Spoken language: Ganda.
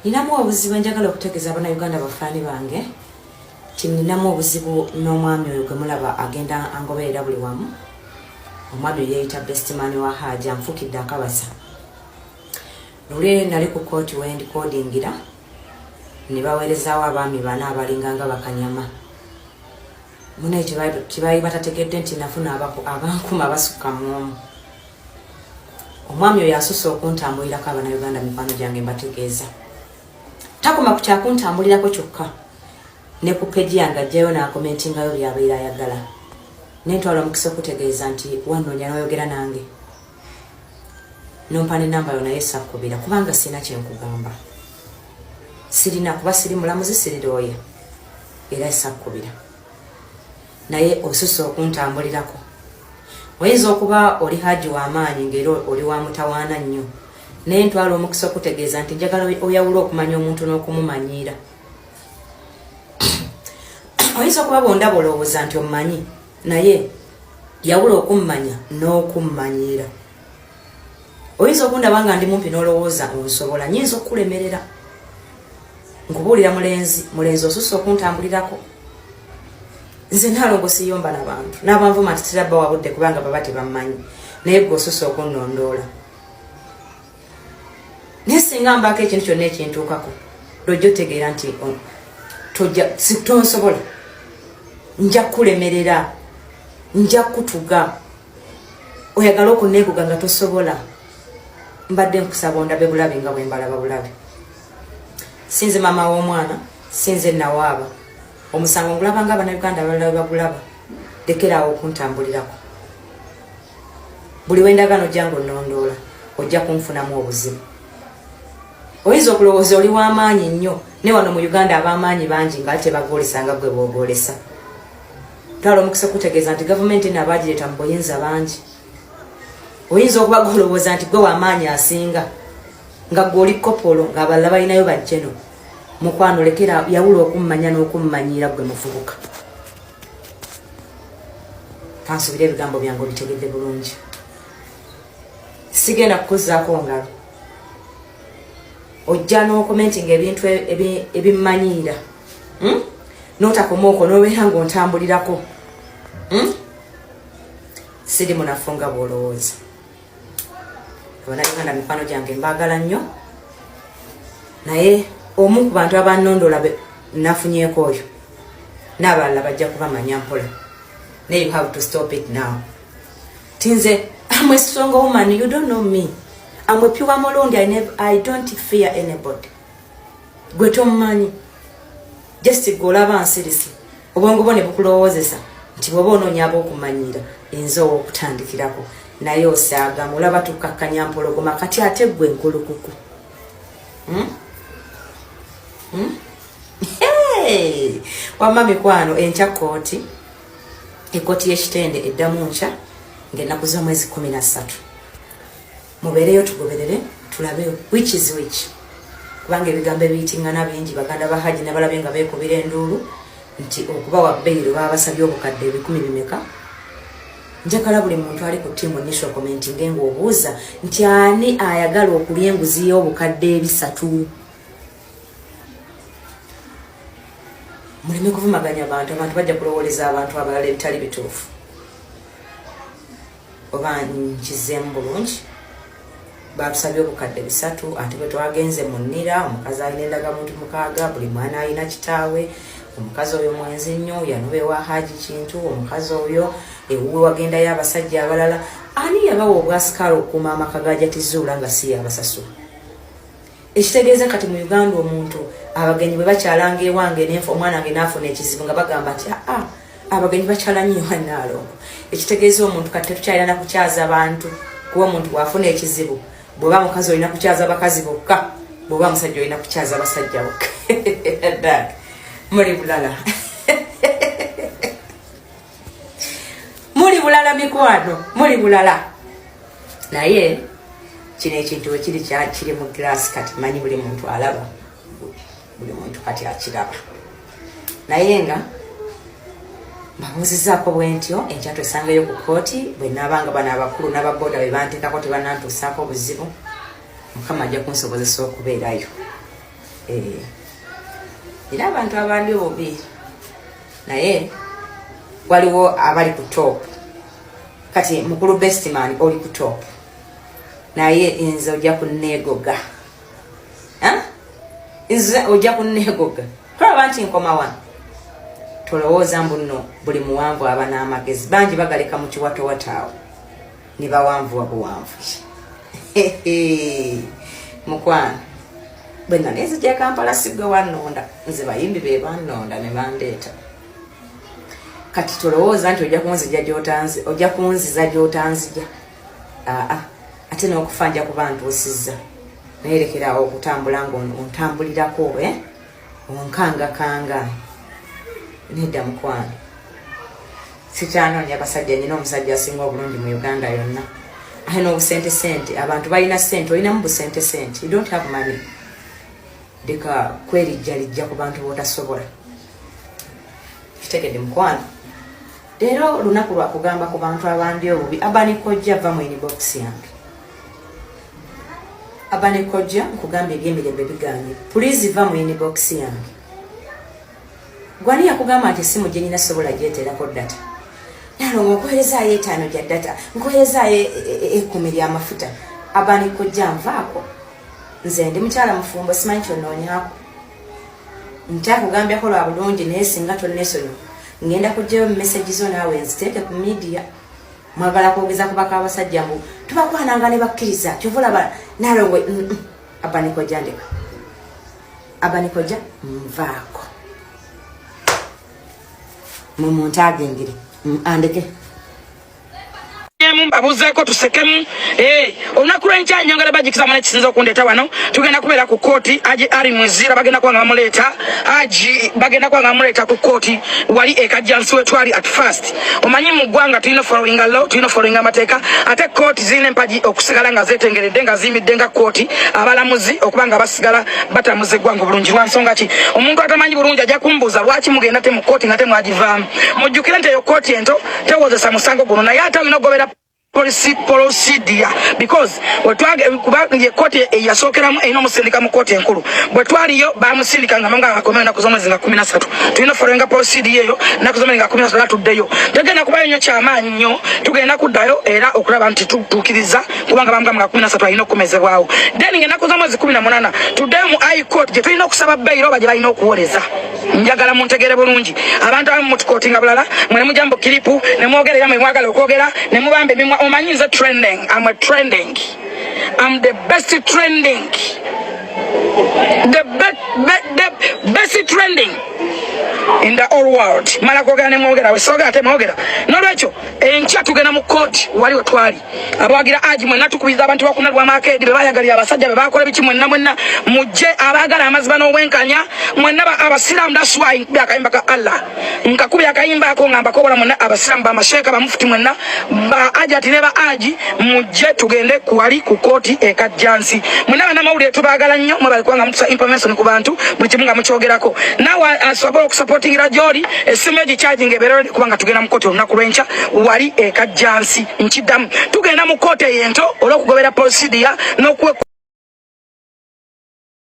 ninamu obuzibu njagala okutegeeza Bannayuganda bafaani bange ti ninamu obuzibu n'omwami oyo gwe mulaba agenda angoberera buli wamu. Omwami oyo yeeyita Bestman wa Hajji anfukidde akabasa. Lule nali ku kooti we ndikodingira ne baweerezaawo abaami bana abalinganga bakanyama. Mune kibayi batategedde nti nafuna abankuma basukka mu omwami oyo asusse okuntambulirako Abannayuganda mikwano gyange mbategeeza. Takoma ku kyakuntambulirako kyokka ne ku peji yange ajjayo n'akomentingayo byabeera ayagala. Nentwala omukisa okutegeeza nti wannoonya n'oyogera nange. Nompa n'ennamba yo naye sakkubira kubanga sirina kyenkugamba. Sirina kuba siri mulamuzi sirirooya era sakkubira. Naye osusse okuntambulirako. Oyinza okuba oli Hajji w'amaanyi ng'era oli wa mutawaana nnyo. Naye ntwala omukisa okutegeeza nti njagala oyawula okumanya omuntu n'okumumanyiira. Oyinza okuba bw'ondaba olowooza nti omumanyi naye yawula okummanya n'okummanyiira. Oyinza okundaba nga ndi mumpi n'olowooza onsobola nyinza okukulemerera. Nkubuulira mulenzi osusse okuntambulirako. Nze nalongo siyomba n'abantu n'abanvuma nti tirabba wabudde kubanga baba tebammanyi naye gwe osusse okunnondoola. Naye singa mbaako ekintu kyonna ekintuukako lwojja otegeera nti tonsobola. Nja kukulemerera, nja kutuga. Oyagala okunneeguga nga tosobola. Mbadde nkusaba ondabe bulabe nga bwe mbalaba bulabe. Sinze maama w'omwana, sinze nawaaba. Omusango ngulaba nga Abannayuganda abalala bagulaba. Lekeraawo okuntambulirako. Buli wendagano jangu nnondoola ojja kunfunamu obuzibu. Oyinza okulowooza oli w'amaanyi nnyo ne wano mu Uganda ab'amaanyi bangi nga tebagoolesa nga gwe bw'ogoolesa. Twala omukisa okutegeeza nti gavumenti n'abaagireeta mu buyinza bangi. Oyinza okuba golowooza nti gwe w'amaanyi asinga nga gwe oli kopolo ng'abalala balinayo bajjeno. Mukwano lekera yawula okummanya n'okummanyiira gwe muvubuka. Kansubira ebigambo byange obitegedde bulungi. Sigenda kukuzzaako ngalo. Ojja n'okomentinga ebintu ebimmanyiira. N'otakoma okwo n'obeera ng'ontambulirako. Siri munafu nga bw'olowooza. Abannayuganda mikwano gyange mbaagala nnyo. Naye omu ku bantu abannondoola nafunyeeko oyo n'abalala bajja kubamanya mpola. Naye you have to stop it now. Tinze, I'm a strong woman, you don't know me. I'm a pure Molondi, I don't fear anybody. Gwe tommanyi. Just golaba nsirisi. Obwongo bwo ne bukulowoozesa nti bw'oba onoonya ab'okumanyiira enze ow'okutandikirako. Naye osaaga mulaba tukakkanya mpologoma kati ate gwe nkulukuku. Hey! Wamma mikwano enkya kooti. Ekooti y'ekitende eddamu nkya ng'ennaku z'omwezi 13. Mubeereyo tugoberere tulabe which is which. Kubanga ebigambo ebiyitingana bingi baganda ba Hajji n'abalabe nga beekubira enduulu nti okuba wa bbeeyi baba basabye obukadde 10 bimeka. Njagala buli muntu ali ku ttiimu initial commenting ng'obuuza nti ani ayagala okulya enguzi y'obukadde 3. Muleme kuvumaganya abantu bajja kulowooleza abantu abalala ebitali bituufu. Oba nkizeemu bulungi. Batusabye obukadde 3 ate bwe twagenze mu nnira omukazi alina endagamuntu 6 buli mwana alina kitaawe. Omukazi oyo mwenzi nnyo yanube wa Hajji kintu omukazi oyo ewuwe wagendayo abasajja abalala. Ani yabawa obwasikaala okuuma amaka gajatizuula nga si yabasasula? Ekitegeeza kati mu Uganda omuntu abagenyi bwe bakyalanga ewange n'enfa omwana wange n'afuna ekizibu nga bagamba nti abagenyi bakyala nnyo Wannaalongo. Ekitegeeza omuntu kati tetukyalina na kukyaza abantu kuba omuntu wafuna ekizibu. Bw'oba mukazi olina kukyaza bakazi bokka, bw'oba musajja olina kukyaza basajja bokka. Muli bulala. Muli bulala mikwano, muli bulala. Naye kino ekintu we kiri mu glass kati manyi buli muntu alaba. Buli muntu kati akiraba. Naye nga mbabuuzizaako bwentyo enkya twesangeyo ku kooti bwe naabanga bano abakulu n'ababooda bwe banteekako tebanantuusaako obuzibu. Mukama ajja kunsobozesa okubeerayo. Era abantu abandi obi naye waliwo abali ku top kati mukulu best man oli ku top naye nze ojja kunneegoga nze ojja kunneegoga tolaba nti nkoma wano tolowooza mbu nno buli muwanvu aba n'amagezi bangi bagaleka mu kiwatowataawo ne bawanvu wabuwanvu mukwano bwe nanezija Kampala sigwe wannonda nze bayimbi be bannonda ne bandeeta kati tolowooza nti ojja kunziza gy'otanzija ate n'okufa nja kuba ntuusizza neerekerawo okutambula ng'ontambulirako onkangakanga nedda mukwano sikyanoonya basajja nina omusajja asinga obulungi mu Uganda yonna ayina obusente abantu balina sente olinamu busente you don't have money deka kwelijjalijja ku bantu bootasobola kitegedde mukwano leero olunaku lwakugamba ku bantu abandi obubi abanikojja va mu inbox yange abanikojja nkugamba ebyemirembe biganye please va mu inbox yange gwani yakugamba nti simu gye nyina sobola gyeteerako data nalo nkoherezaayo 5 gya data nkoherezaayo 10 ly'amafuta abanikojja nvaako nze ndi mukyala mufumbo simanyi kyonnoonyaako nkyakugambako lwa bulungi naye singa tonnesonyi ngenda kugyayo message zo naawe nziteeke ku media mwagala kwogeza kubaka abasajja mbu tubakwananga ne bakkiriza kyovulaba nalongwe abanikojja ndeka abanikojja nvaako mumuntu agengere andeke mbabuzeeko tusekemu olunaku lw'enkya nyongera bajikiza mwana kisinza okundeeta wano tugenda kubeera ku kooti aji ali mwezira bagenda kuba nga bamuleeta aji bagenda kuba nga bamuleeta ku kooti wali ekajjansi we twali at first omanyi mu ggwanga tulina following law tulina following amateeka ate kooti zirina empaji okusigala nga zeetengeredde nga ziyimidde nga kooti abalamuzi okuba nga basigala batamuza eggwanga obulungi lwa nsonga ki omuntu atamanyi bulungi ajja kumbuuza lwaki mugenda te mu kooti nga temwagivaamu mujjukire nti eyo kooti ento tewozesa musango guno naye ate olina ogobera procedure because ye kooti yasookeramu erina omusindika mu kooti enkulu bwe twaliyo bamusindika nga nga akomeo ennaku z'omwezi nga 13 tulina followinga procedure eyo ennaku z'omwezi nga 13 atuddeyo tegenda kubayo nnyo kyamaanyi nnyo tugenda kuddayo era okulaba nti tutuukiriza kubanga bamugamu nga 13 alina okukomezebwawo then ng'ennaku z'omwezi 18 tuddeyo mu high court gye tulina okusaba bbayiro oba gye balina okuwoleza njagala muntegere bulungi abantu abamu mutukooti nga bulala mwene mujambo kiripu ne mwogera era mwe mwagala okwogera ne mubamba emimwa omanyi nze trending I'm the best trending the best trending in the whole world mala kwogera ne mwogera wesoga ate mwogera nolwekyo enkya tugenda mu kooti wali wetwali abawagira aji mwenna tukubiza abantu bakuna lwa makedi bebayagali abasajja bebakola biki mwenna mujje abagala amazima n'obwenkanya mwenna abasiramu that's why byakayimba ka Allah nkakubya akayimba ako ngamba kobola mwenna abasiramu bamasheka bamufuti mwenna ba aji ati neba aji mujje tugende kuwali ku kooti ekajjansi mwenna bana mawulire tubagala nnyo mwe bali kwanga mutusa information ku bantu buli kimu nga mukyogerako nawe asobola okusupporting rajoli esimu egi charging eberere kubanga tugenda mu kooti olunaku lw'enkya wali ekajjansi nkiddamu tugenda mu kooti eyento olw'okugobera procedure n'okwe